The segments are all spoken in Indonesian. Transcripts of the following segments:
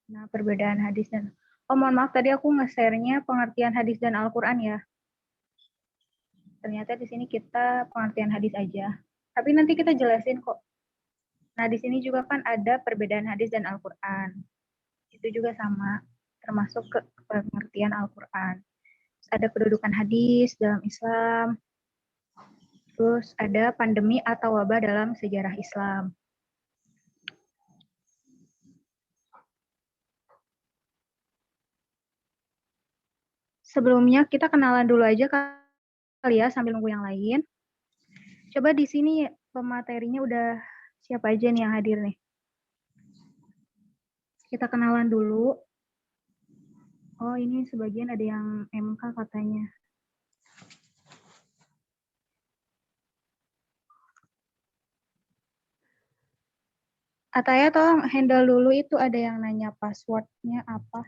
Nah, perbedaan hadis dan... Oh, mohon maaf, tadi aku nge-share-nya pengertian hadis dan Al-Quran ya. Ternyata di sini kita pengertian hadis aja. Tapi nanti kita jelasin kok. Nah, di sini juga kan ada perbedaan hadis dan Al-Quran. Itu juga sama, termasuk ke pengertian Al-Quran. Ada kedudukan hadis dalam Islam. Terus ada pandemi atau wabah dalam sejarah Islam. Sebelumnya kita kenalan dulu aja kali ya sambil nunggu yang lain. Coba di sini pematerinya udah siapa aja nih yang hadir nih. Kita kenalan dulu. Oh, ini sebagian ada yang MK katanya. Ataya tolong handle dulu, itu ada yang nanya passwordnya apa.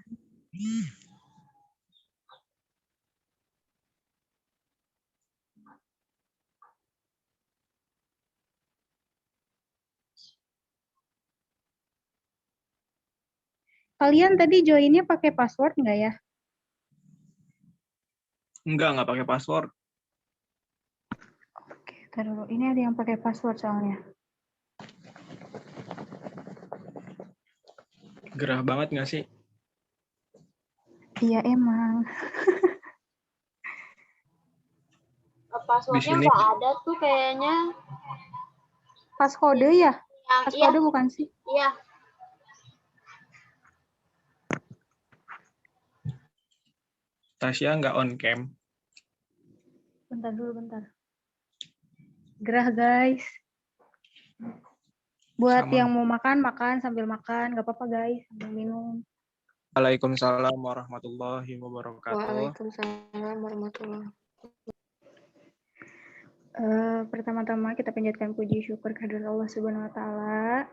Kalian tadi joinnya pakai password nggak ya? Nggak pakai password. Oke, taruh. Ini ada yang pakai password soalnya. Gerah banget nggak sih? Iya, emang. Passwordnya nggak ada tuh kayaknya. Pas kode ya? Pas Iya. kode bukan sih? Iya. Tasya nggak on cam. Bentar dulu, bentar. Gerah, guys. Buat Sama. yang mau makan, makan sambil makan. Nggak apa-apa, guys. Sambil minum. Waalaikumsalam warahmatullahi wabarakatuh. Waalaikumsalam warahmatullahi wabarakatuh. Pertama-tama kita panjatkan puji syukur kehadirat Allah Subhanahu wa taala.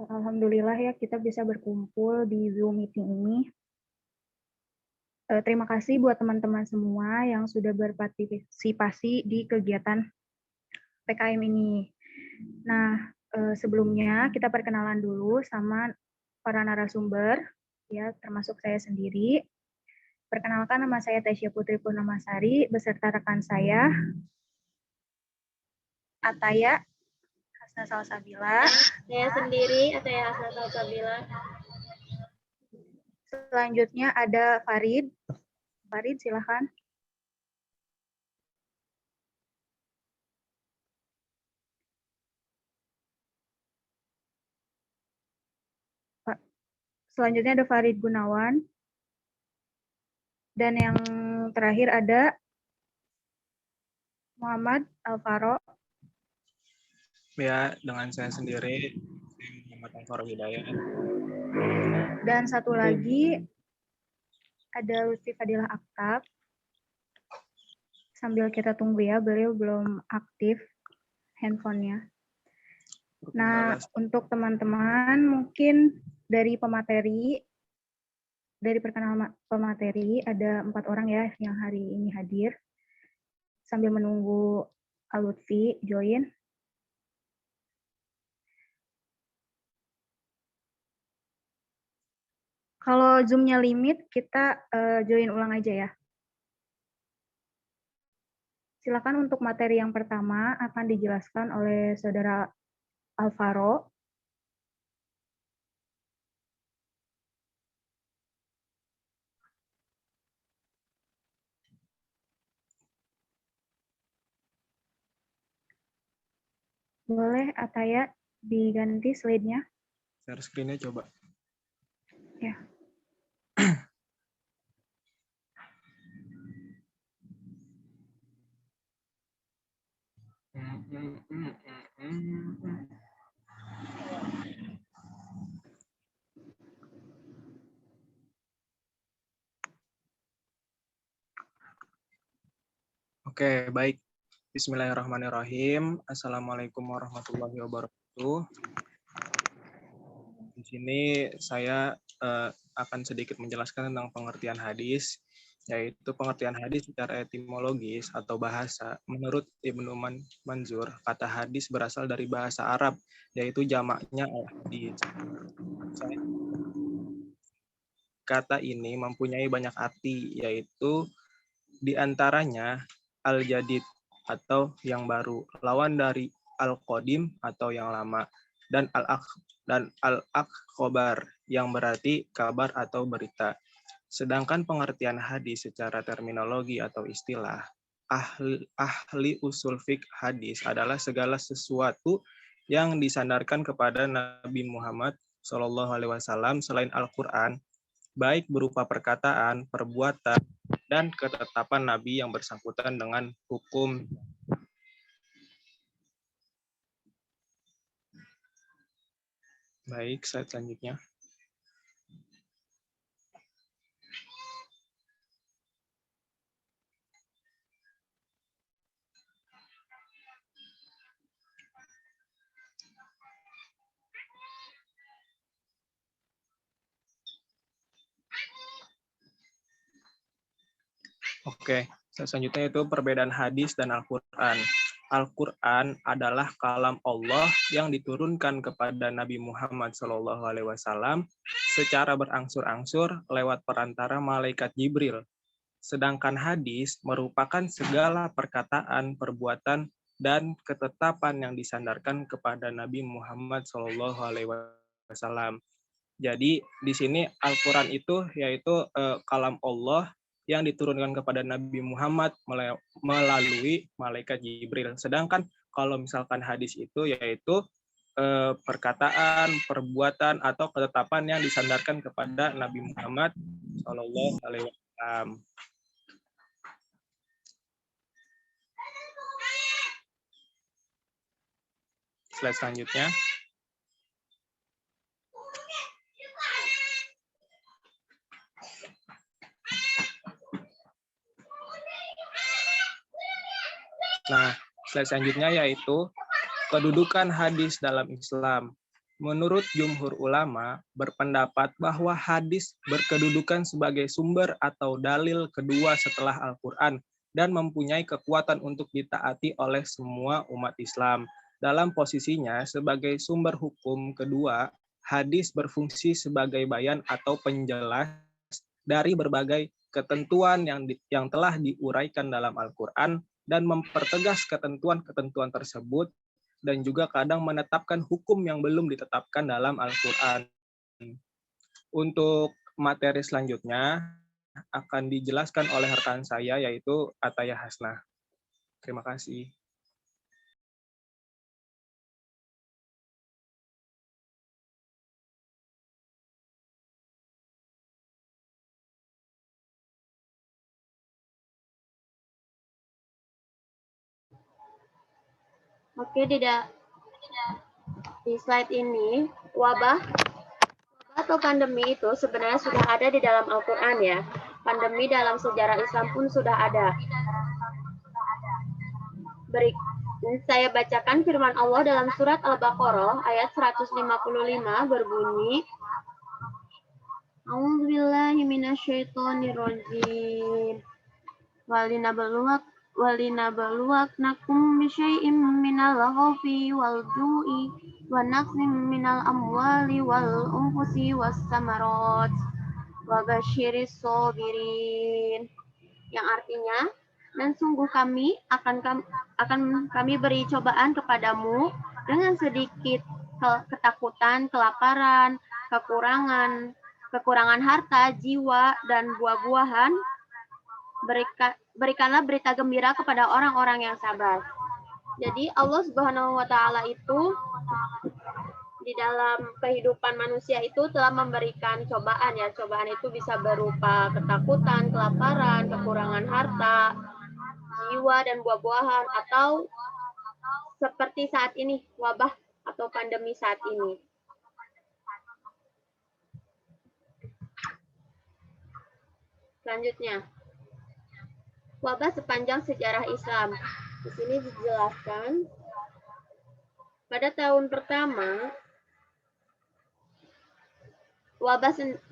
Alhamdulillah ya kita bisa berkumpul di Zoom meeting ini. Terima kasih buat teman-teman semua yang sudah berpartisipasi di kegiatan PKM ini. Nah, sebelumnya kita perkenalan dulu sama para narasumber, ya termasuk saya sendiri. Perkenalkan, nama saya Tasya Putri Purnamasari beserta rekan saya Ataya Hasna Salsabila. Saya sendiri, Ataya Hasna Salsabila. Selanjutnya ada Farid. Farid, silakan. Selanjutnya ada Farid Gunawan. Dan yang terakhir ada Muhammad Alvaro. Ya, dengan saya sendiri, Muhammad Alvaro Hidayat. Dan satu lagi ada Lutfi Fadilah Aktab. Sambil kita tunggu ya, beliau belum aktif handphonenya. Nah, untuk teman-teman mungkin dari pemateri, dari perkenalan pemateri ada 4 orang ya yang hari ini hadir. Sambil menunggu Lutfi join. Kalau Zoom-nya limit, kita join ulang aja ya. Silakan untuk materi yang pertama akan dijelaskan oleh Saudara Alvaro. Boleh Ataya diganti slide-nya? Share screen-nya coba. Ya. Oke, baik. Bismillahirrahmanirrahim. Assalamualaikum warahmatullahi wabarakatuh. Di sini saya akan sedikit menjelaskan tentang pengertian hadis. yaitu pengertian hadis secara etimologis atau bahasa. Menurut Ibnu Manzur, kata hadis berasal dari bahasa Arab, yaitu jamaknya al-hadis. Kata ini mempunyai banyak arti, yaitu diantaranya al-jadid atau yang baru, lawan dari al-qadim atau yang lama, dan al-akhbar yang berarti kabar atau berita. Sedangkan pengertian hadis secara terminologi atau istilah, ahli usul fiqh hadis adalah segala sesuatu yang disandarkan kepada Nabi Muhammad SAW selain Al-Quran, baik berupa perkataan, perbuatan, dan ketetapan Nabi yang bersangkutan dengan hukum. Baik, slide selanjutnya. Oke, selanjutnya itu perbedaan hadis dan Al-Quran. Al-Quran adalah kalam Allah yang diturunkan kepada Nabi Muhammad SAW secara berangsur-angsur lewat perantara malaikat Jibril. Sedangkan hadis merupakan segala perkataan, perbuatan, dan ketetapan yang disandarkan kepada Nabi Muhammad SAW. Jadi di sini Al-Quran itu yaitu kalam Allah yang diturunkan kepada Nabi Muhammad melalui malaikat Jibril. Sedangkan kalau misalkan hadis itu yaitu perkataan, perbuatan, atau ketetapan yang disandarkan kepada Nabi Muhammad SAW. Slide selanjutnya. Nah, slide selanjutnya yaitu kedudukan hadis dalam Islam. Menurut jumhur ulama berpendapat bahwa hadis berkedudukan sebagai sumber atau dalil kedua setelah Al-Quran dan mempunyai kekuatan untuk ditaati oleh semua umat Islam. Dalam posisinya sebagai sumber hukum kedua, hadis berfungsi sebagai bayan atau penjelas dari berbagai ketentuan yang telah diuraikan dalam Al-Quran dan mempertegas ketentuan-ketentuan tersebut dan juga kadang menetapkan hukum yang belum ditetapkan dalam Al-Quran. Untuk materi selanjutnya akan dijelaskan oleh rekan saya yaitu Ataya Hasnah. Terima kasih. Oke, di slide ini, wabah atau pandemi itu sebenarnya sudah ada di dalam Al-Quran ya. Pandemi dalam sejarah Islam pun sudah ada. Saya bacakan firman Allah dalam surat Al-Baqarah ayat 155 berbunyi, A'udzubillahi minasyaitonirrajim. Walinabluwaknakum bisyai'im minal khawfi wal ju'i wa naqsim minal amwali wal anfusi was samarat wa basyiris sabirin. Yang artinya, dan sungguh kami akan kami beri cobaan kepadamu dengan sedikit ketakutan, kelaparan, kekurangan harta, jiwa, dan buah-buahan. Berikanlah berita gembira kepada orang-orang yang sabar. Jadi Allah Subhanahu wa Ta'ala itu di dalam kehidupan manusia itu telah memberikan cobaan ya. Cobaan itu bisa berupa ketakutan, kelaparan, kekurangan harta, jiwa, dan buah-buahan, atau seperti saat ini, wabah atau pandemi saat ini. Selanjutnya, wabah sepanjang sejarah Islam. Di sini dijelaskan, pada tahun pertama,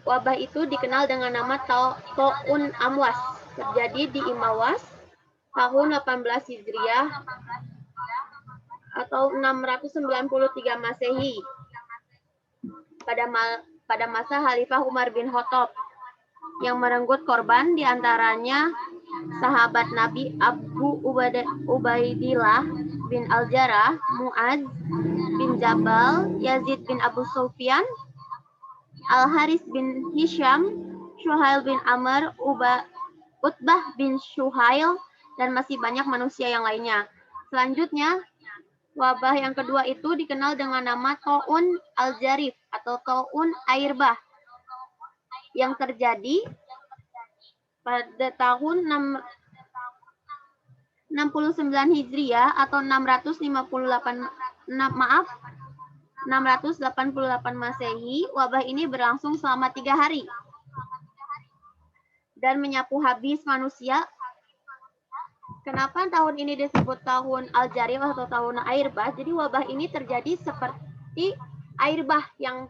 wabah itu dikenal dengan nama Ta'un Amwas. terjadi di Imawas tahun 18 Hijriah atau 693 Masehi pada masa Khalifah Umar bin Khattab yang merenggut korban diantaranya sahabat Nabi Abu Ubaidillah bin Al-Jarrah, Mu'adz bin Jabal, Yazid bin Abu Sufyan, Al-Haris bin Hisham, Syuhail bin Amr, Utbah bin Syuhail, dan masih banyak manusia yang lainnya. Selanjutnya, wabah yang kedua itu dikenal dengan nama Ta'un Al-Jarif atau Ta'un air bah yang terjadi pada tahun 69 Hijriah atau 688 Masehi. Wabah ini berlangsung selama 3 hari dan menyapu habis manusia. Kenapa tahun ini disebut tahun Al-Jarif atau tahun air bah? Jadi wabah ini terjadi seperti air bah yang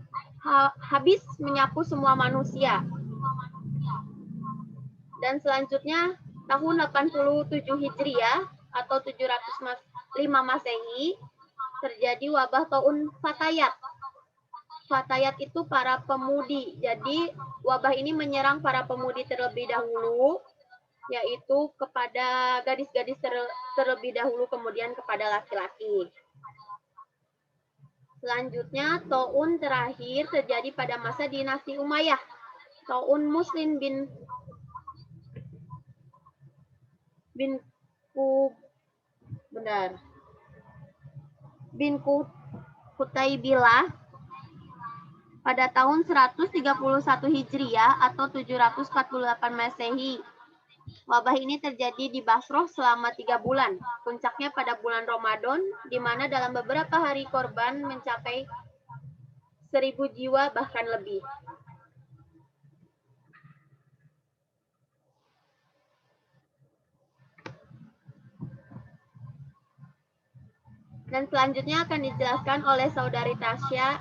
habis menyapu semua manusia. Dan selanjutnya tahun 87 Hijriah atau 705 Masehi terjadi wabah Taun Fatayat. Fatayat itu para pemudi. Jadi wabah ini menyerang para pemudi terlebih dahulu, yaitu kepada gadis-gadis terlebih dahulu, kemudian kepada laki-laki. Selanjutnya Taun terakhir terjadi pada masa dinasti Umayyah. Taun Muslim bin Kutaibilah pada tahun 131 Hijriah atau 748 Masehi. Wabah ini terjadi di Basroh selama 3 bulan. Puncaknya pada bulan Ramadan, di mana dalam beberapa hari korban mencapai 1.000 jiwa bahkan lebih. Dan selanjutnya akan dijelaskan oleh Saudari Tasya.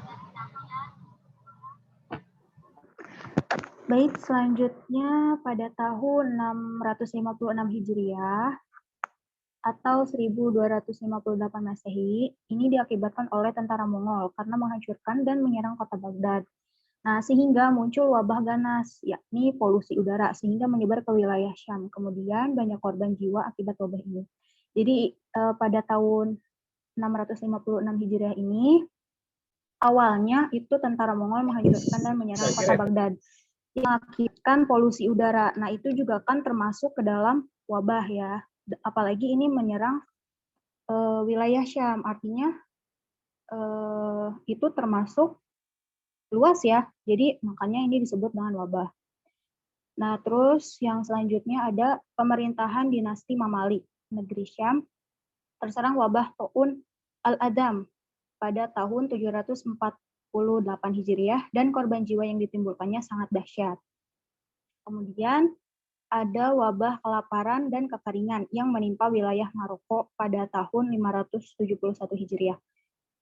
Baik, selanjutnya pada tahun 656 Hijriah atau 1258 Masehi, ini diakibatkan oleh tentara Mongol karena menghancurkan dan menyerang kota Baghdad. Nah, sehingga muncul wabah ganas, yakni polusi udara, sehingga menyebar ke wilayah Syam. Kemudian banyak korban jiwa akibat wabah ini. Jadi pada tahun 656 Hijriah ini, awalnya itu tentara Mongol menghancurkan dan menyerang kota Baghdad, mengakibatkan polusi udara. Nah, itu juga kan termasuk ke dalam wabah ya. Apalagi ini menyerang wilayah Syam, artinya itu termasuk luas ya. Jadi makanya ini disebut dengan wabah. Nah, terus yang selanjutnya ada pemerintahan dinasti Mamalik, negeri Syam, terserang wabah Ta'un Al-Adam pada tahun 748 Hijriah dan korban jiwa yang ditimbulkannya sangat dahsyat. Kemudian ada wabah kelaparan dan kekeringan yang menimpa wilayah Maroko pada tahun 571 Hijriah.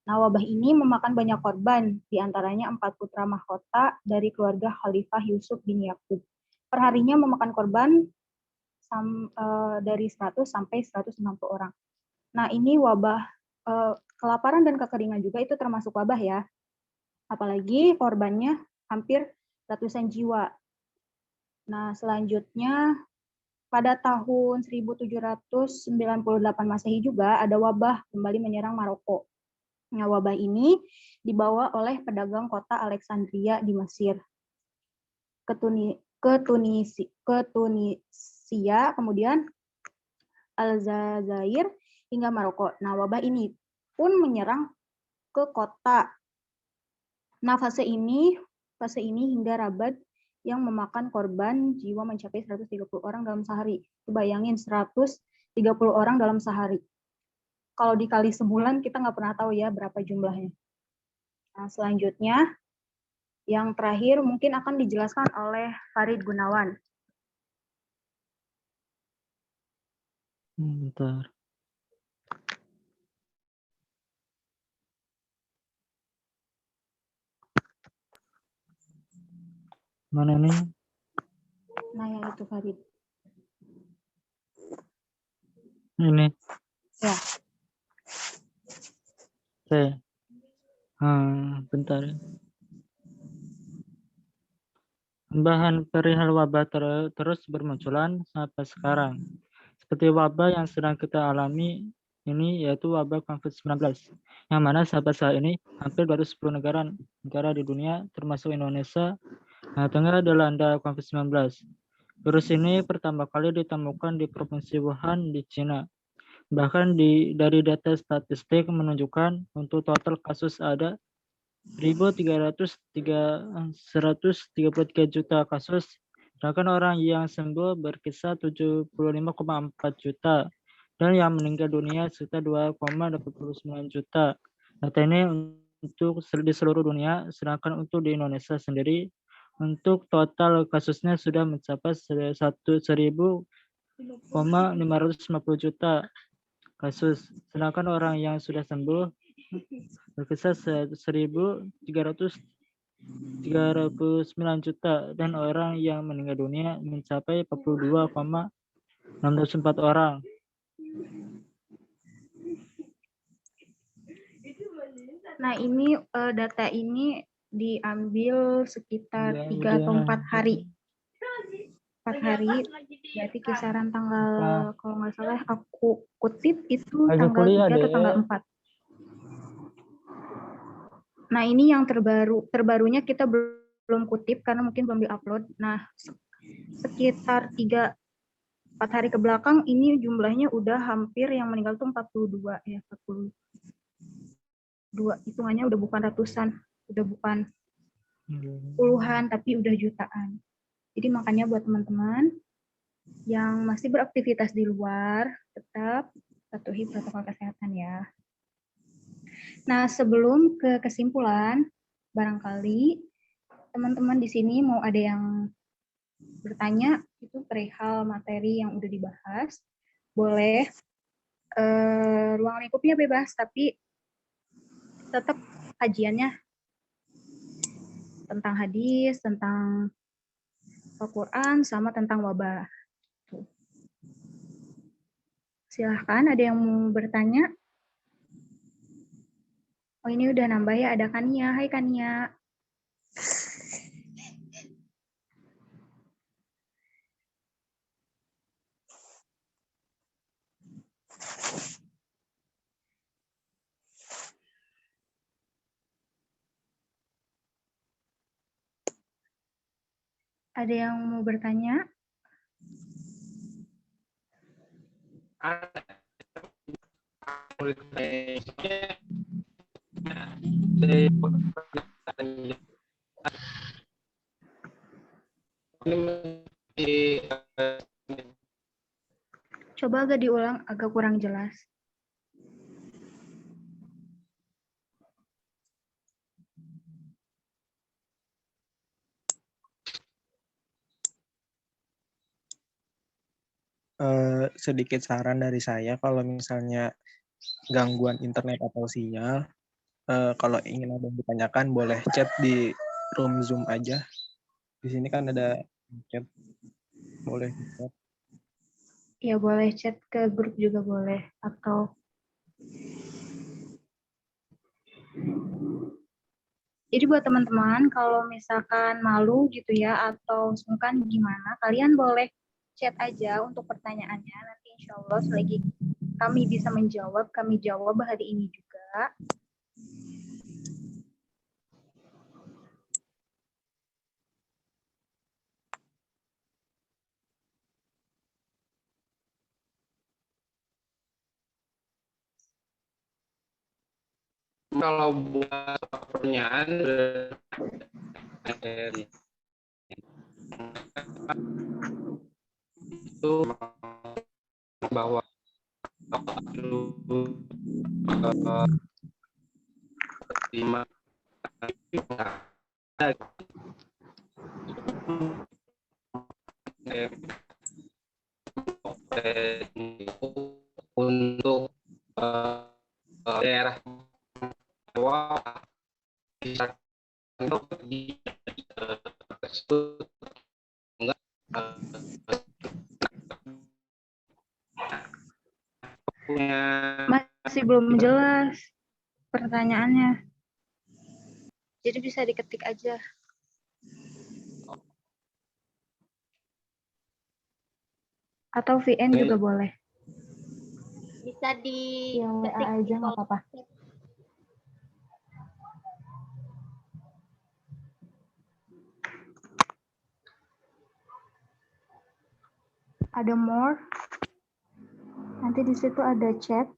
Nah, wabah ini memakan banyak korban, diantaranya 4 putra mahkota dari keluarga Khalifah Yusuf bin Yakub. Perharinya memakan korban dari 100 sampai 160 orang. Nah, ini wabah kelaparan dan kekeringan juga itu termasuk wabah ya. Apalagi korbannya hampir ratusan jiwa. Nah, selanjutnya pada tahun 1798 Masehi juga ada wabah kembali menyerang Maroko. Nah, wabah ini dibawa oleh pedagang kota Alexandria di Mesir ke Tunisia, kemudian Aljazair hingga Maroko. Nah, wabah ini pun menyerang ke kota. Nah, fase ini hingga Rabat yang memakan korban jiwa mencapai 130 orang dalam sehari. Bayangin 130 orang dalam sehari. Kalau dikali sebulan kita nggak pernah tahu ya berapa jumlahnya. Nah, selanjutnya yang terakhir mungkin akan dijelaskan oleh Farid Gunawan. Bentar. Mana nih? Nah, yang itu Farid. Ini. Ya. Oke. Bentar. Bahan perihal wabah terus bermunculan sampai sekarang. Seperti wabah yang sedang kita alami ini, yaitu wabah COVID-19, yang mana sampai saat ini hampir 210 negara di dunia, termasuk Indonesia, tengah dilanda COVID-19. Virus ini pertama kali ditemukan di Provinsi Wuhan di Cina. Bahkan dari data statistik menunjukkan untuk total kasus ada 1.333 juta kasus, sedangkan orang yang sembuh berkisar 75,4 juta, dan yang meninggal dunia sekitar 2,89 juta. Data ini untuk di seluruh dunia, sedangkan untuk di Indonesia sendiri, untuk total kasusnya sudah mencapai 1.550 juta kasus, sedangkan orang yang sudah sembuh berkisar 1.339 juta, dan orang yang meninggal dunia mencapai 42,64 orang. Nah, ini data ini diambil sekitar 3 atau 4 hari. 4 hari, berarti kisaran tanggal, kalau nggak salah aku kutip itu tanggal 3 atau tanggal 4. Nah, ini yang terbarunya kita belum kutip karena mungkin belum diupload. Nah, sekitar 3-4 hari ke belakang ini jumlahnya udah hampir yang meninggal tuh 42 ya, 42. Hitungannya udah bukan ratusan, udah bukan puluhan, tapi udah jutaan. Jadi makanya buat teman-teman yang masih beraktivitas di luar, tetap patuhi protokol kesehatan ya. Nah, sebelum ke kesimpulan, barangkali teman-teman di sini mau ada yang bertanya itu perihal materi yang udah dibahas, boleh. Ruang lingkupnya bebas, tapi tetap kajiannya tentang hadis, tentang Al-Quran, sama tentang wabah. Silahkan, ada yang mau bertanya? Oh, ini udah nambah ya, ada Kania. Hai Kania. Ada yang mau bertanya? Coba agak diulang, agak kurang jelas. Sedikit saran dari saya, kalau misalnya gangguan internet atau sinyal, kalau ingin ada yang ditanyakan boleh chat di room Zoom aja. Di sini kan ada chat, boleh chat. Ya boleh chat ke grup juga boleh, atau jadi buat teman-teman kalau misalkan malu gitu ya atau sungkan gimana, kalian boleh chat aja untuk pertanyaannya. Nanti insya Allah selagi kami bisa menjawab, kami jawab hari ini juga. Kalau buat pertanyaan dari itu bahwa lima untuk daerah Jawa bisa di tersebut enggak Masih belum jelas pertanyaannya. Jadi bisa diketik aja. Atau VN juga boleh. Bisa di Yang WA aja nggak apa-apa. Ada more. Nanti di situ ada chat.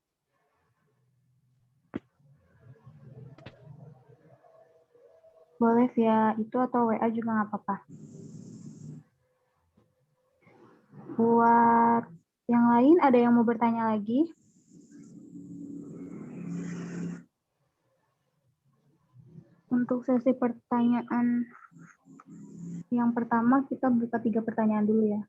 Boleh via itu atau WA juga nggak apa-apa. Buat yang lain ada yang mau bertanya lagi? Untuk sesi pertanyaan yang pertama kita buka 3 pertanyaan dulu ya.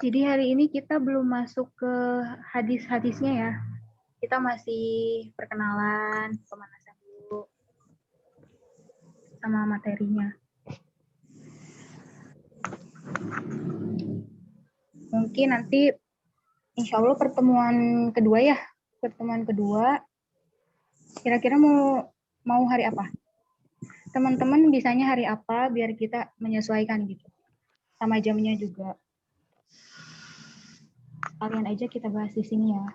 Jadi hari ini kita belum masuk ke hadis-hadisnya ya. Kita masih perkenalan, pemanasan dulu sama materinya. Mungkin nanti insya Allah pertemuan kedua ya. Pertemuan kedua kira-kira mau hari apa? Teman-teman bisanya hari apa biar kita menyesuaikan gitu. Sama jamnya juga. Kalian aja kita bahas di sini ya.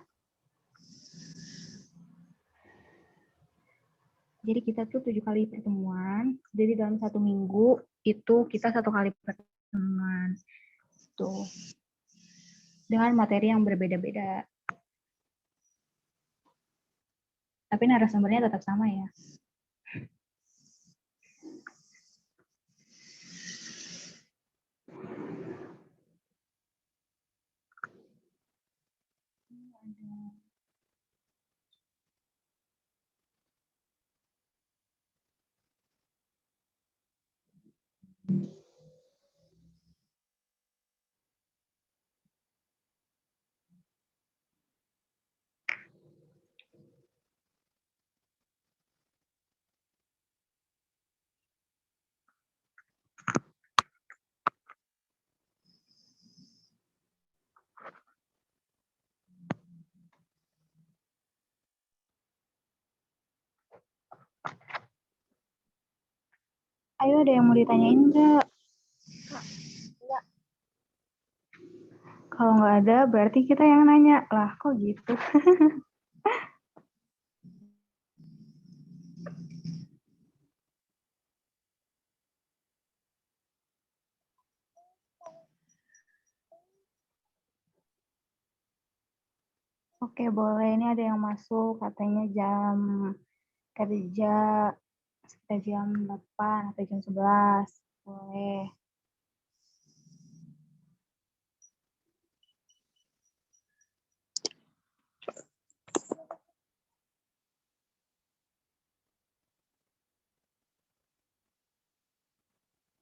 Jadi kita tuh 7 kali pertemuan. Jadi dalam 1 minggu itu kita 1 kali pertemuan. Tuh. Dengan materi yang berbeda-beda. Tapi narasumbernya tetap sama ya. Ayo, ada yang mau ditanyain nggak? Enggak. Kalau nggak ada, berarti kita yang nanya. Lah, kok gitu? Oke, boleh. Ini ada yang masuk, katanya jam kerja sekitar jam 8 atau jam 11. Boleh.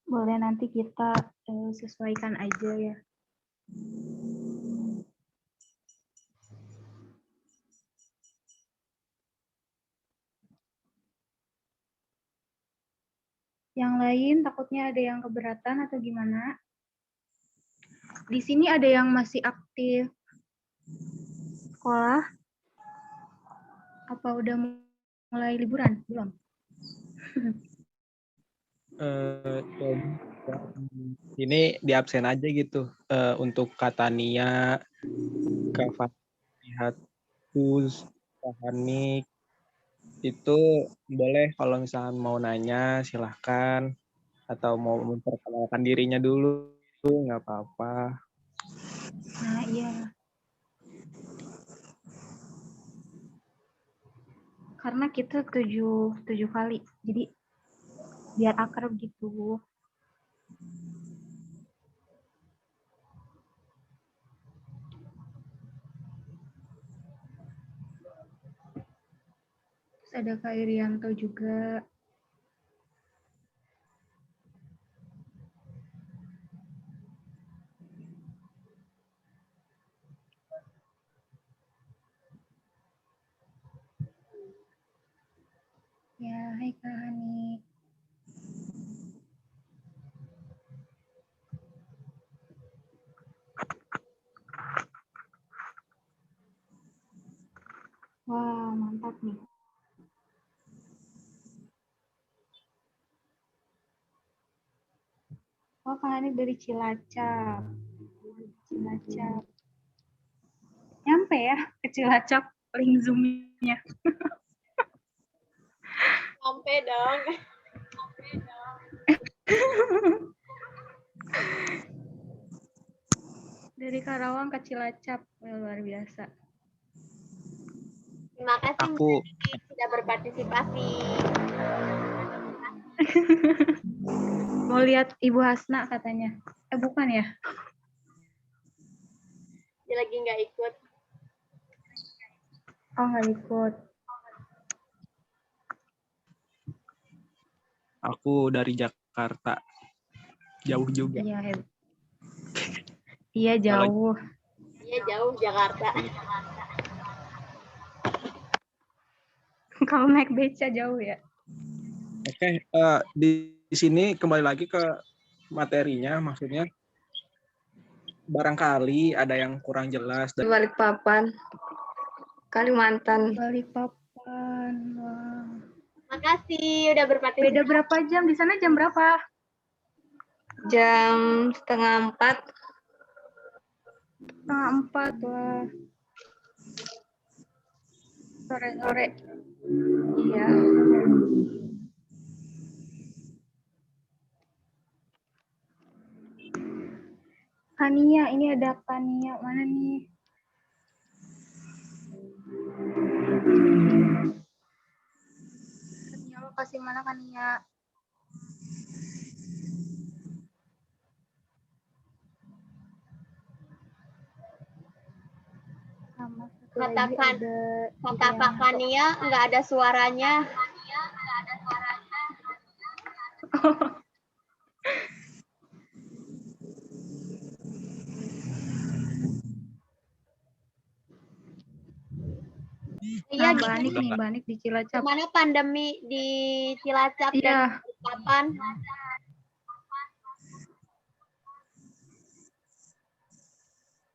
Boleh, nanti kita sesuaikan aja ya. Yang lain takutnya ada yang keberatan atau gimana? Di sini ada yang masih aktif sekolah? Apa udah mulai liburan? Belum? Ini di absen aja gitu. Untuk kata Nia, Kak Fatihatus, Kak Hanik, itu boleh kalau misalnya mau nanya silahkan. Atau mau memperkenalkan dirinya dulu, nggak apa-apa. Nah, iya. Karena kita 7 kali. Jadi biar akrab gitu. Terus ada Kak Irianto juga. Ya, hai Kak Hani. Wah, mantap nih. Oh, Kak Hani dari Cilacap. Cilacap. Nyampe ya ke Cilacap link Zoom-nya. Sampai dong. Dari Karawang ke Cilacap. Luar biasa. Terima kasih Aku sudah berpartisipasi. Mau lihat Ibu Hasna katanya. Bukan ya? Dia lagi nggak ikut. Oh, nggak ikut. aku dari Jakarta. Jauh juga. Iya, iya jauh. Iya jauh Jakarta. Kalau naik beca jauh ya. Oke, di sini kembali lagi ke materinya, maksudnya barangkali ada yang kurang jelas dan Balikpapan, Kalimantan. Balikpapan. Wah. Makasih udah berpartisipasi. Beda berapa jam? Di sana jam berapa? Jam 3:30. 3:30. Wah. Sore-sore. Iya. Kania, ini ada Kania. Mana nih? Kania, lokasi mana Kania? Sama satu lagi ada Kata Kak Kania nggak ada suaranya. Iya, Mbak Anik gitu. nih, Mbak Anik di Cilacap. Gimana pandemi di Cilacap Iya. dan Balikpapan?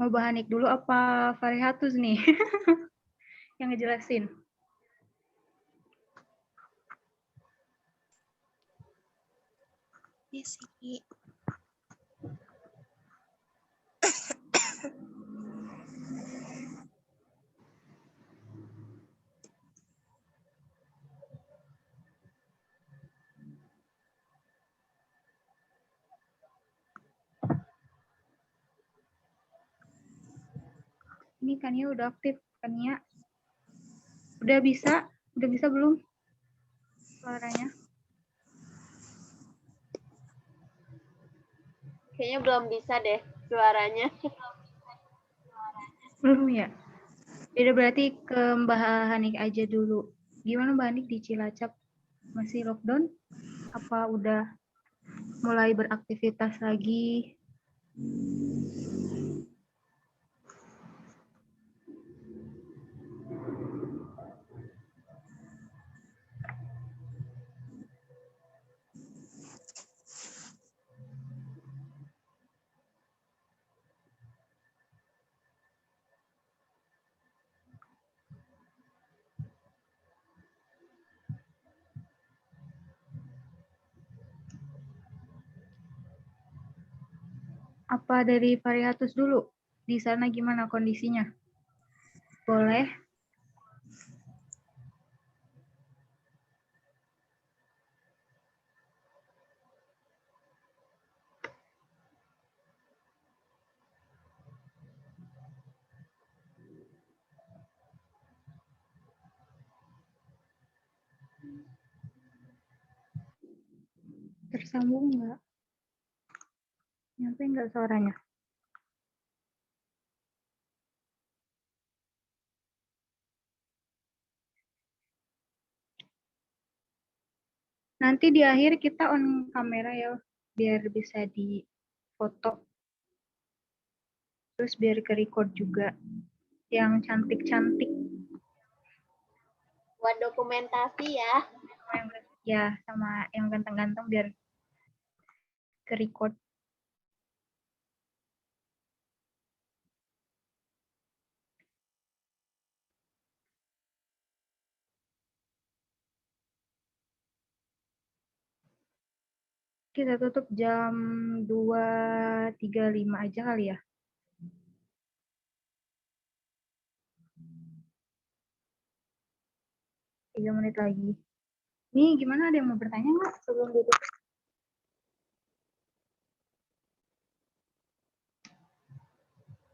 Mau Mbak Anik dulu apa Farihatus nih? Yang ngejelasin. Iya sih. Ini Kania udah aktif, Kania. Udah bisa? Udah bisa belum? Suaranya. Kayaknya belum bisa deh suaranya. Belum ya? Udah berarti ke Mbak Hanik aja dulu. Gimana Mbak Hanik di Cilacap? Masih lockdown? Apa udah mulai beraktivitas lagi? Apa dari Variatus dulu? Di sana gimana kondisinya? Boleh? Tersambung nggak? Nyampe nggak suaranya? Nanti di akhir kita on kamera ya, biar bisa difoto. Terus biar ke record juga yang cantik-cantik. Buat dokumentasi ya. Ya, sama yang ganteng-ganteng biar ke record. Kita tutup jam 2.35 aja kali ya. Tiga menit lagi. Nih, gimana, ada yang mau bertanya nggak sebelum ditutup?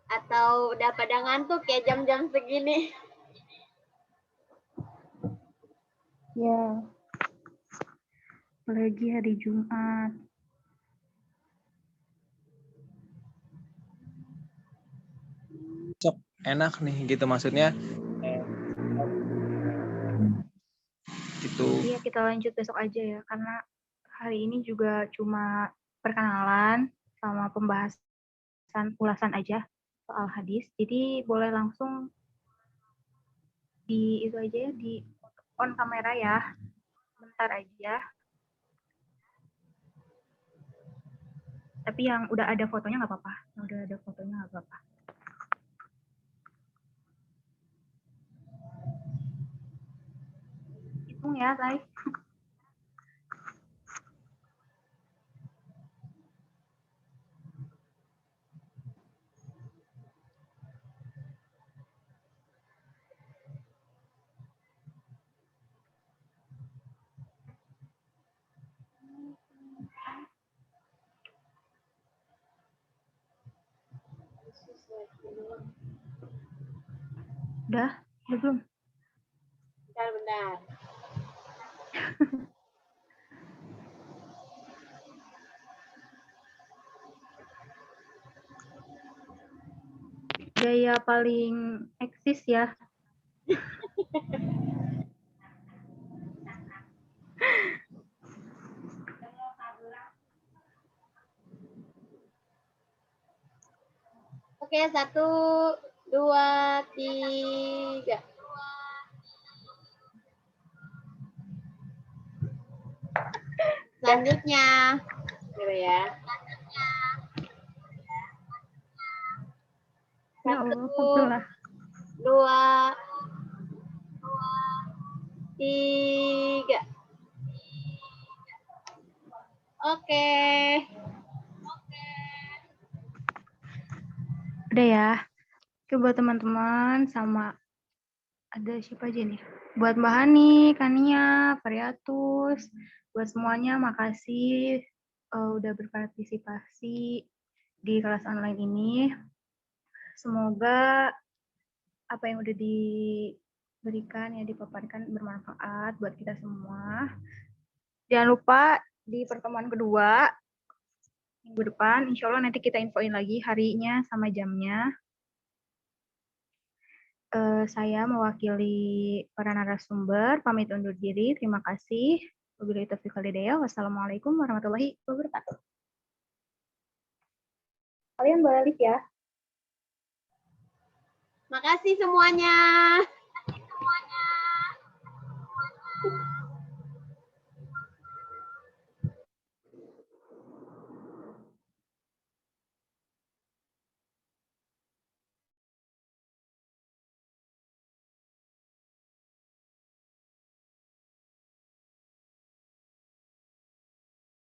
Atau udah pada ngantuk ya jam-jam segini? Ya. Apalagi hari Jumat. Besok enak nih gitu maksudnya. Gitu. Iya, kita lanjut besok aja ya, karena hari ini juga cuma perkenalan sama pembahasan ulasan aja soal hadis. Jadi boleh langsung di itu aja ya, di on kamera ya. Bentar aja. Tapi yang udah ada fotonya nggak apa-apa. Yang udah ada fotonya nggak apa-apa. Hitung ya, guys. Udah belum? Bentar. Gaya paling eksis ya. Oke, 1, 2, 3. Selanjutnya, gitu ya. Ya Allah, Alhamdulillah. 2, 3. Oke. Udah ya. Oke, buat teman-teman sama ada siapa aja nih? Buat Mbak Hani, Kania, Variatus, buat semuanya makasih udah berpartisipasi di kelas online ini. Semoga apa yang udah diberikan ya dipaparkan bermanfaat buat kita semua. Jangan lupa di pertemuan kedua minggu depan, insya Allah nanti kita infoin lagi harinya sama jamnya. Saya mewakili para narasumber, pamit undur diri. Terima kasih. Wabillahi taufiq wal hidayah. Wassalamualaikum warahmatullahi wabarakatuh. Kalian boleh live ya. Makasih semuanya.